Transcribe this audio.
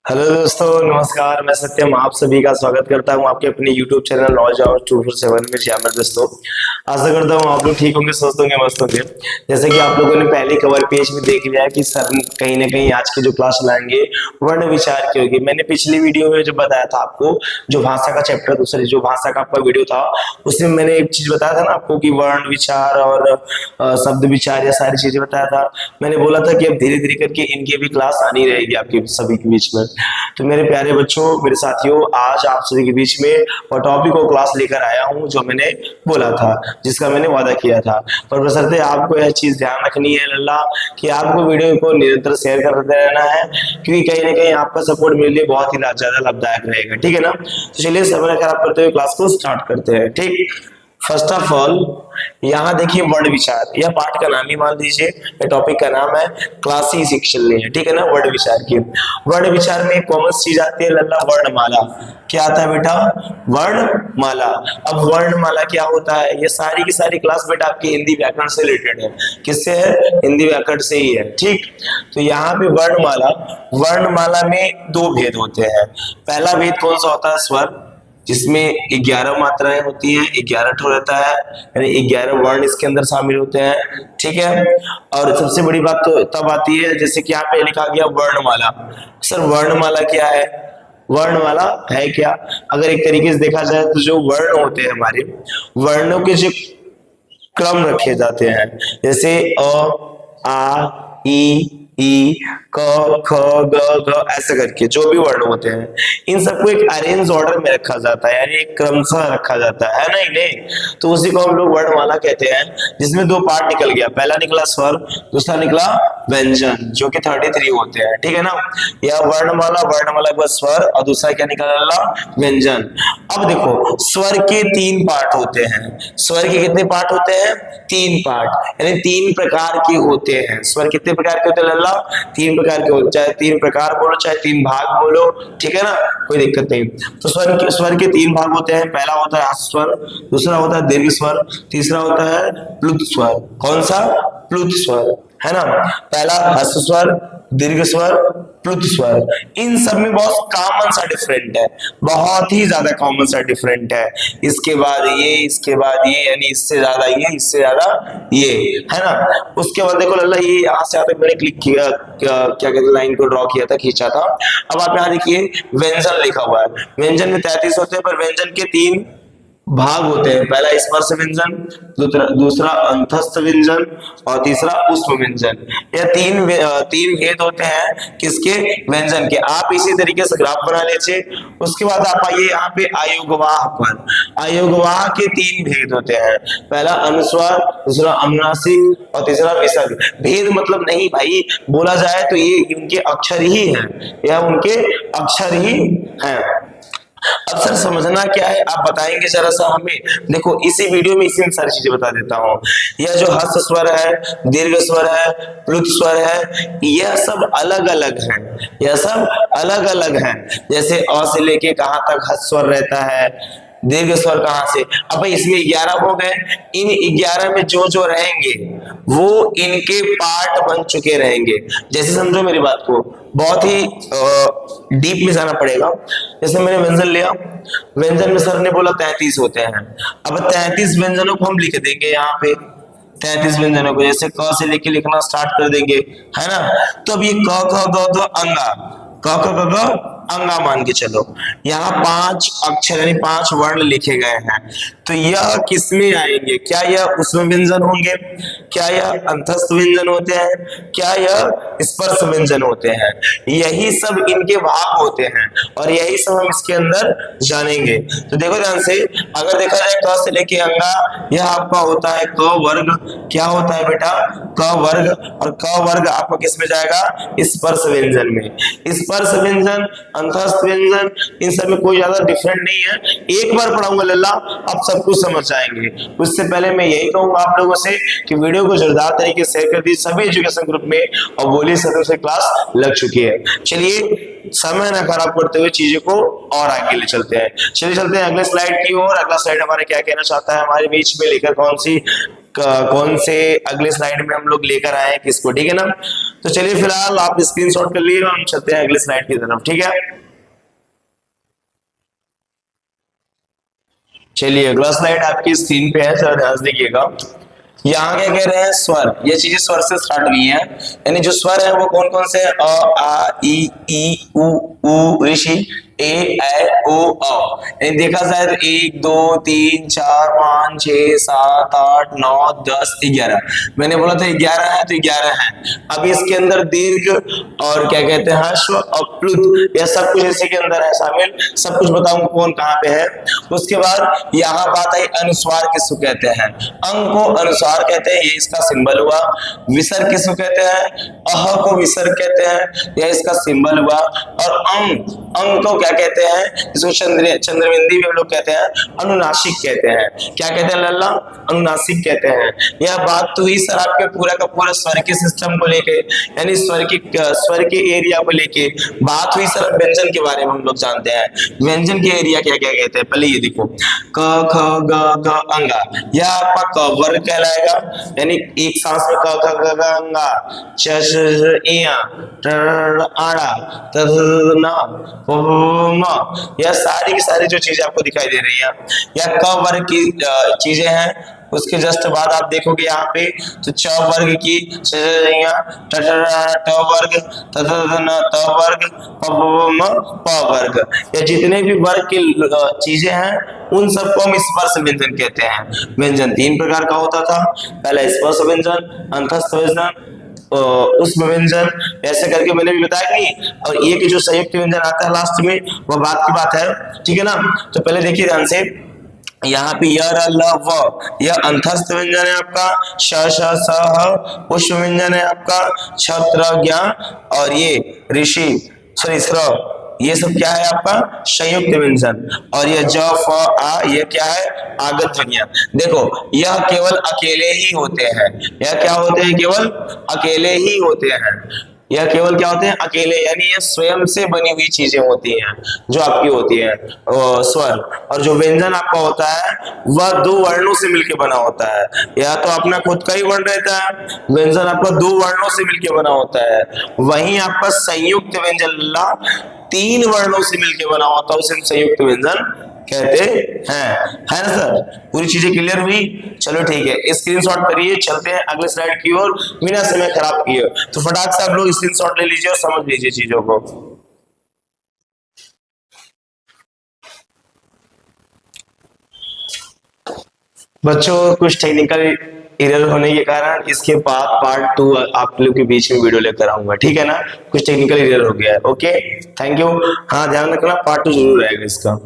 Hello दोस्तों, नमस्कार। मैं सत्यम आप सभी का स्वागत करता हूं आपके अपने YouTube चैनल नॉलेज आवर 247 में। जी हाँ मेरे दोस्तों, आशा करता हूं आप लोग ठीक होंगे, स्वस्थ होंगे, मस्त होंगे। जैसे कि आप लोगों ने पहले कवर पेज में देख लिया है कि सर कहीं ना कहीं आज की जो क्लास लाएंगे वर्ण विचार की होगी। मैंने पिछली वीडियो में जो बताया था आपको, जो भाषा का चैप्टर दूसरी जो भाषा का आपका वीडियो था, उसमें मैंने एक चीज बताया था ना आपको कि वर्ण विचार और शब्द विचार, या सारी चीजें बताया था। मैंने बोला था कि अब धीरे धीरे करके इनकी भी क्लास आनी रहेगी आपके सभी के बीच में। तो मेरे प्यारे बच्चों, मेरे साथियों, आज आप सभी के बीच में वो टॉपिक और क्लास लेकर आया हूं जो मैंने बोला था, जिसका मैंने वादा किया था। पर बशर्ते आपको यह चीज ध्यान रखनी है लल्ला कि आपको वीडियो को निरंतर शेयर करते रहना है, क्योंकि कहीं ना कहीं आपका सपोर्ट मेरे लिए बहुत ही ज्यादा लाभदायक रहेगा। ठीक है ना? तो चलिए समय खराब करते हुए क्लास को स्टार्ट करते हैं। ठीक, फर्स्ट ऑफ ऑल यहाँ देखिए वर्ण विचार, यह पाठ का नाम ही मान लीजिए, यह टॉपिक का नाम है क्लासी शिक्षण है। ठीक है ना? वर्ण विचार की वर्ण विचार में एक कॉमन चीज आती है लल्ला, वर्णमाला। क्या आता है बेटा? वर्णमाला। अब वर्णमाला क्या होता है? ये सारी की सारी क्लास बेटा आपकी हिंदी व्याकरण से रिलेटेड है। किससे है? हिंदी व्याकरण से ही है। ठीक, तो यहाँ पे वर्णमाला, वर्णमाला में दो भेद होते हैं। पहला भेद कौन सा होता है? स्वर, जिसमें 11 मात्राएं होती हैं, 11 ठो रहता है, यानी 11 वर्ण इसके अंदर शामिल होते हैं। ठीक है? और सबसे बड़ी बात तो तब आती है जैसे कि यहाँ पे लिखा गया वर्णमाला। सर वर्णमाला क्या है? वर्णमाला है क्या? अगर एक तरीके से देखा जाए तो जो वर्ण होते हैं हमारे, वर्णों के जो क्रम रखे जाते हैं, जैसे अ, आ, ई, क, ख, ग, घ, ऐसे करके जो भी वर्ण होते हैं, इन सबको एक अरेंज ऑर्डर में रखा जाता है, यानी एक क्रमशः रखा जाता है ना? नहीं, तो उसी को हम लोग वर्णमाला कहते हैं, जिसमें दो पार्ट निकल गया। पहला निकला स्वर, दूसरा निकला व्यंजन, जो कि 33 होते हैं। ठीक है ना? यह वर्णमाला, वर्णमाला के बाद स्वर, और दूसरा क्या निकला? व्यंजन। अब देखो, स्वर के 3 पार्ट होते हैं। स्वर के कितने पार्ट होते हैं? 3 पार्ट, यानी 3 प्रकार के होते हैं। स्वर कितने प्रकार के होते हैं लल्ला? 3 प्रकार के होते हैं। चाहे 3 प्रकार बोलो, चाहे 3 भाग बोलो, ठीक है ना? कोई दिक्कत नहीं। तो स्वर के 3 भाग होते हैं। पहला होता है ह्रस्व स्वर, दूसरा होता है दीर्घ स्वर, तीसरा होता है प्लुत स्वर। कौन सा? प्लुत स्वर, है ना? पहला ह्रस्व स्वर, दीर्घ स्वर, प्लुत स्वर। इन सब में बहुत कॉमन सा डिफरेंट है, बहुत ही ज्यादा कॉमन सा डिफरेंट है। इसके बाद ये, इसके बाद ये, यानी इससे ज्यादा ये, इससे ज्यादा ये, है ना? उसके बाद देखो लल्ला, ये यहाँ से तक मैंने क्लिक किया, क्या कहते हैं, लाइन को ड्रॉ किया था, खींचा था। अब आप यहाँ देखिए व्यंजन लिखा हुआ है। व्यंजन में 33 होते हैं, पर व्यंजन के 3 भाग होते हैं। पहला स्पर्श व्यंजन, दूसरा अंतस्थ व्यंजन, और तीसरा उष्म व्यंजन। यह तीन भेद होते हैं किसके? व्यंजन के। आप इसी तरीके से ग्राफ बना लीजिए। उसके बाद आप आइए यहाँ पे आयोगवाह पर। आयोगवाह के 3 भेद होते हैं। पहला अनुस्वार, दूसरा अनुनासिक, और तीसरा विसर्ग। भेद मतलब नहीं भाई, बोला जाए तो ये उनके अक्षर ही हैं, यह उनके अक्षर ही हैं। अब सर समझना क्या है, आप बताएंगे जरा सा हमें? देखो इसी वीडियो में इसी सारी चीजें बता देता हूँ। यह जो ह्रस्व स्वर है, दीर्घ स्वर है, प्लुत स्वर है, यह सब अलग अलग हैं। यह सब अलग अलग हैं। जैसे अ से लेके कहाँ तक ह्रस्व स्वर रहता है, दीर्घ स्वर कहाँ से। अब भाई इसमें 11 हो गए, इन 11 में जो जो रहेंगे वो इनके पार्ट बन चुके रहेंगे। जैसे समझो मेरी बात को, बहुत ही डीप में जाना पड़ेगा। जैसे मैंने व्यंजन लिया, व्यंजन में सर ने बोला 33 होते हैं। अब 33 व्यंजनों को हम लिख देंगे यहाँ पे, 33 व्यंजनों को जैसे क से लेके लिखना स्टार्ट कर देंगे, है ना? तो अब ये क ख ग घ अंगा, क ख ग घ अंगा मान के चलो। यहाँ 5 अक्षर यानी 5 वर्ण लिखे गए हैं। तो यह किसमें आएंगे? क्या यह उष्म व्यंजन होंगे? क्या यह अंतस्थ व्यंजन होते हैं? क्या यह स्पर्श व्यंजन होते हैं? यही सब इनके भाग होते हैं, और यही सब हम इसके अंदर जानेंगे। तो देखो ध्यान से, अगर देखा जाए क से लेके अंगा, यह आपका होता है क वर्ग। क्या होता है बेटा? क वर्ग। और क वर्ग आपका किस में जाएगा? स्पर्श व्यंजन में। स्पर्श व्यंजन, अंतस्थ व्यंजन, इन सब में कोई ज्यादा डिफरेंट नहीं है। एक बार पढ़ाऊंगा लल्ला, आप सब कुछ समझ जाएंगे। उससे पहले मैं यही कहूंगा आप लोगों से कि वीडियो को जोरदार तरीके से शेयर कर दीजिए सभी एजुकेशन ग्रुप में, और बोलिए सर से क्लास लग चुकी है। चलिए समय ना खराब करते हुए चीजों को और आगे ले चलते हैं। चलिए चलते हैं अगले स्लाइड की ओर। अगला स्लाइड हमारे क्या कहना चाहता है हमारे बीच में लेकर, कौन से अगले स्लाइड में हम लोग लेकर आए हैं किसको? ठीक है ना? तो चलिए फिलहाल आप स्क्रीनशॉट कर लिए, हम चलते हैं अगले स्लाइड की तरफ, ठीक है। चलिए अगला स्लाइड आपकी स्क्रीन पे है, जरा ध्यान से देखिएगा। यहाँ क्या कह रहे हैं, स्वर, ये चीजें स्वर से स्टार्ट हुई हैं, यानी जो स्वर है वो कौन कौन से, अ आ ई उ ऊ ऋषि, ए ऐ ओ औ। देखा जाए तो 1 2 3 4 5 6 7 8 9 10 11, मैंने बोला था 11 है तो 11 है। अब इसके अंदर दीर्घ और क्या कहते हैं ह्रस्व और प्लुत, यह सब कुछ इसी के अंदर है शामिल, सब कुछ बताऊंगा कौन कहाँ पे है। उसके बाद यहाँ बात आई अनुस्वार किसको कहते हैं, अंग को अनुस्वार कहते हैं, ये इसका सिंबल हुआ। विसर्ग किसको कहते हैं, अह को विसर्ग कहते हैं, यह इसका सिंबल हुआ। और अंग, अंग को क्या कहते हैं, इसको चंद्रबिंदी भी हम लोग कहते हैं, अनुनासिक कहते हैं। क्या कहते हैं लल्ला, अनुनासिक कहते हैं। यह बात तो ही सर आपके पूरा का पूरा स्वर के सिस्टम को लेके, यानी स्वर के एरिया को लेके बात हुई सर। व्यंजन के बारे में हम लोग जानते हैं, व्यंजन के एरिया क्या क्या कहते हैं। पहले ये देखो, क ख ग घ अंगा, यह आपका क वर्ग कहलाएगा, यानी एक सांस में क ख ग घ अंगा, च श ज इया, ट आड़ा, त न प म, यह सारी की सारी जो चीजें आपको दिखाई दे रही है, यह क वर्ग की चीजें हैं। उसके जस्ट बाद आप देखोगे यहाँ पे तो च वर्ग की, ट वर्ग, त वर्ग, प वर्ग, ये जितने भी वर्ग की चीजें हैं उन सबको हम स्पर्श व्यंजन कहते हैं। व्यंजन 3 प्रकार का होता था, पहला स्पर्श व्यंजन, अंतस्थ व्यंजन, उष्म व्यंजन, ऐसे करके मैंने भी बताया नहीं। और एक जो संयुक्त व्यंजन आता है लास्ट में, वह बात की बात है, ठीक है ना। तो पहले देखिए ध्यान से, यहाँ पे य र ल व, यह अंतस्थ व्यंजन है आपका, श श स ह पुष्प व्यंजन है आपका, छ त्र ज्ञ, और ये ऋषि सॉरी स्र, ये सब क्या है आपका संयुक्त व्यंजन। और ये ज फ आ, ये क्या है आगत ध्वनियां। देखो यह केवल अकेले ही होते हैं, यह क्या होते हैं, केवल अकेले ही होते हैं, यह केवल क्या होते हैं अकेले, यानी ये स्वयं से बनी हुई चीजें होती हैं जो आपकी होती है स्वर। और जो व्यंजन आपका होता है वह 2 वर्णों से मिलकर बना होता है, या तो अपना खुद का ही वर्ण रहता है, व्यंजन आपका 2 वर्णों से मिलकर बना होता है। वहीं आपका संयुक्त व्यंजन 3 वर्णों से मिलकर बना होता है, उसे संयुक्त व्यंजन कहते हैं, है ना सर। पूरी चीजें क्लियर हुई, चलो ठीक है, स्क्रीनशॉट करिए, चलते हैं अगले स्लाइड की ओर बिना समय खराब किए। तो फटाक से आप लोग स्क्रीनशॉट ले लीजिए और समझ लीजिए चीजों को। बच्चों कुछ टेक्निकल एरर होने के कारण इसके बाद पार्ट 2 आप लोग के बीच में वीडियो लेकर आऊंगा, ठीक है ना। कुछ टेक्निकल एरर हो गया है, ओके, थैंक यू। हाँ ध्यान रखना, पार्ट 2 जरूर रहेगा इसका।